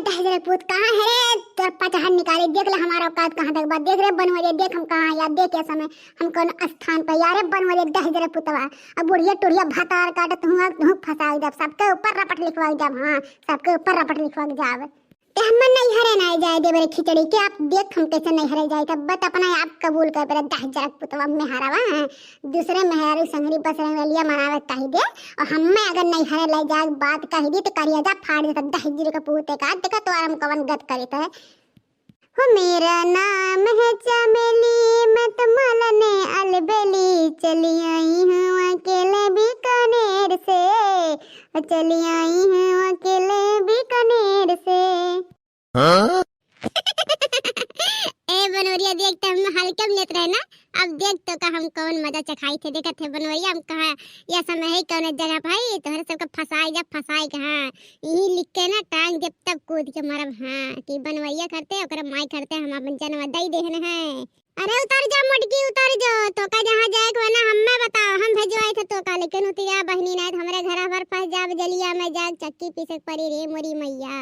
दहजरे पूत कहाँ है रे? तोर पचहन निकाले देख ले हमारा औकात कहाँ तक बा। देख रे बनवरे, देख हम कहाँ या देख ये समय हम कौन स्थान पे यारे बनवरे दहजरे पुतवा। अब बुढ़िया टुढ़िया भातार काटत हूँ फंसा जब सबके ऊपर रपट लिखवा जब। हाँ सबके ऊपर रपट लिखवा जाब ते हम नहीं हरे ना जाए दे बेरे खिचड़ी के। आप देख हम कैसे नहीं हरे जाए तब बत अपना आप कबूल कर बेरे दहजरक पुतवा में हरावा दूसरे मेहरारू संगरी बसरे वेलिया मनावे कही दे। और हमें अगर नहीं हरे ले जाए बात कही दी तो करिया जा फाड़ दे दहजर का पूते का देखा तो आराम कवन गत करे तो हो। मेरा नाम है चमेली मैं तुम्हारा ने अलबेली चली आई हूँ अकेले बीकानेर से। चली आई हूँ अकेले बीकानेर से। हाँ? ए बनवरिया देख तो हम हल्के में लेते रहे ना। अब देख तो का हम कौन मजा चखाई थे। देखा थे बनवरिया हम कहा यह समय है कौन जगह भाई तोहरे सबका फसाई कहाँ यही लिख के ना टांग जब तब कूद के मारब। हाँ कि बनवरिया करते ओकरा माई करते हम अपन जनवा दई देहन है। अरे उतर जा मोटकी उतर जा तो का जहाँ जाए को ना हमें बताओ हम भेजवाए थे तो का लेकिन उतिया बहनी ना हमरे घर भर फंस जाब जलिया में जाग चक्की पीसक परी रे मोरी मैया।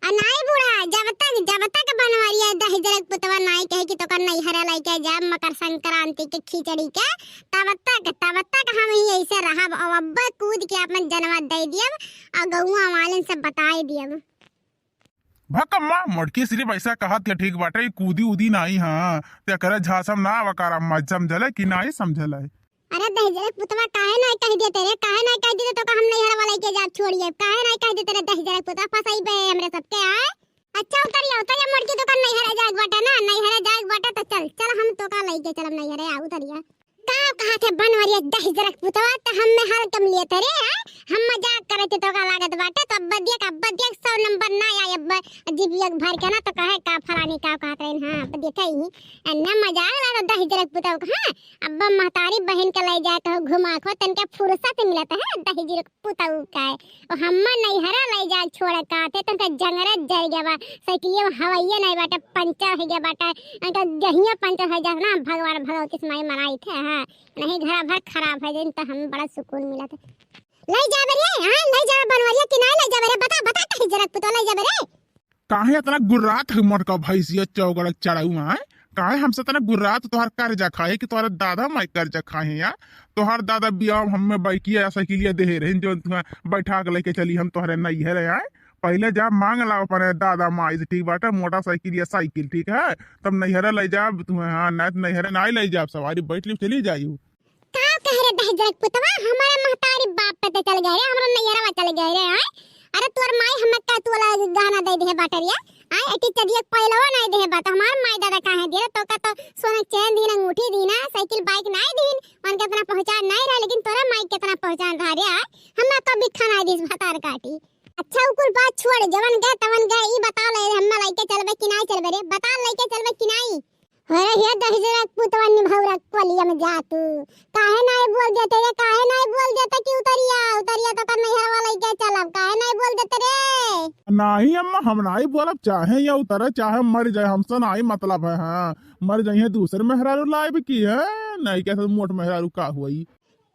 अनाई बूढ़ा जब तक बनवरिया दहजरक पुतवा नाई कहे कि तो का नहीं हरा लाई के जब मकर संक्रांति के खिचड़ी के तब तक हम ही ऐसे रहब और अब कूद के अपन जनवा दे दियब और गौवा वालन सब बताई दियब। भकम्मा मोटकी सिर्फ ऐसा कहत के ठीक बाटे कूदी उदी नहीं। हाँ ते करे झासम ना वकारा मज समझले कि नहीं समझले। अरे दहजरक पुतवा काहे ना कह देते रे काहे ना कह देते तो का हम नहीं हरा वाला के जाब छोड़िए काहे ना कह देते रे दहजरक पुतवा फसाई बे हमरे सबके आए। अच्छा उतरिया मोटकी तो का नहीं हरा जाग बाटा ना नहीं हरा जाग बाटा तो चल हम तो का लेके चलम नहीं हरे उतरिया का कहा थे बनवरिया दहजरक पुतवा तो हम में हर कम लिए थे रे। हम मजाक करे थे तो का लागत बाटे तो अब दिया 100 नंबर ना आए अब जीबियक भर के ना तो कहे का फलानी का कहते हैं। हां अब देखा ही अन्ना मजाक ला दहजरक पुतवा। हां अब महतारी बहन के ले जाए तो घुमा खो तनके फुर्सत मिलता है दहजरक पुतवा का और हम नहीं हरा ले जा छोड़ का थे तनके जंगरे जल गया बा साइकिलिया हवाइया नहीं बाटे पंचर हो गया बाटे अनका गहिया पंचर हो जा ना भगवान भगवती माई मनाई थे। हां नहीं घर भर खराब है दिन तो हम बड़ा सुकून मिला था। ले जा रे हां ले जा बनवरिया कि नहीं ले जा रे बता दहजरक पुतवा ले जा रे। काहे इतना गुर्रात है मोटका भैंसिया चौगड़क चढ़ाऊ है काहे हमसे तना गुर्रात तोहर कर्जा खाए कि तोहर दादा माई कर्जा खाए या तोहर दादा बियाह हमें बाइकिया साइकिलिया दे रहे जो बैठा के लेके चली हम तोहरे नहीं है रे आए पहले जा मांग ला अपने दादा माई से ठीक बाटा मोटरसाइकिल या साइकिल ठीक है तब नैहरा ले जा तुम्हें। हाँ नैहरा नहीं ले जा सवारी बैठ ली चली जायू का कह रे दहजरक पुतवा हमारे महतारी बाप पे चल गए रे हमरा नैहरा चल गए रे। आए अरे तोर माई हमें का तू वाला गाना दे दे बाटरिया आए एटी चदिया पहलवा नहीं दे बात हमार माई दादा काहे दे तो का तो सोना चैन दीना अंगूठी दीना साइकिल बाइक नहीं दीन मन के इतना पहचान नहीं रहा लेकिन तोरा माई कितना पहचान रहा रे। हम तो बिखा नहीं दिस भतार काटी। अच्छा कुल बात छोड़ जवन गए तवन गए ई बता ले हम लेके चलबे कि नहीं चलबे रे बता लेके चलबे कि नहीं। अरे ये दहजरक पुतवा निभावरा कोलिया में जा तू काहे नहीं बोल देते रे काहे नहीं बोल देते कि उतरिया तो का नहीं हवा लेके चलब काहे नहीं बोल देते रे। नहीं अम्मा हम नहीं बोलब चाहे या उतरे चाहे मर जाए हमसे नहीं मतलब है। हाँ मर जाइए दूसरे मेहरारू लाइब की है नहीं कैसे मोट मेहरारू का हुई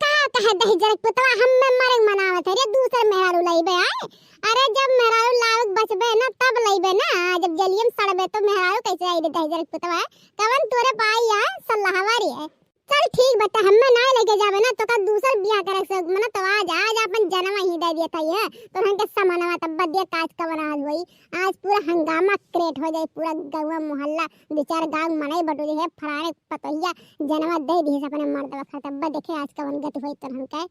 का कहे दहजरक पुतवा हम में मरग मनावत है रे दूसरे मेहरारू लाइबे आए। अरे जब मेहरारू लायक बचबे ना तब लाइबे ना जब जलियम सड़बे तो मेहरारू कैसे आई रे दहजरक पुतवा कवन तोरे पाई या सल्लाहवारी है। चल ठीक बता हमें ना लेके जावे ना तो का दूसर बियाह करे से मने तो आज अपन जन्म ही दे दिया था ये तो हमके समानवा तब बदिया काज का बना हुई आज पूरा हंगामा क्रिएट हो जाए पूरा गांव मोहल्ला विचार गांव मनाई बटोरी है फरारे पतैया जन्म दे दी अपने मर्द वक्त तब देखे आज का बनगत हुई तो हम कहे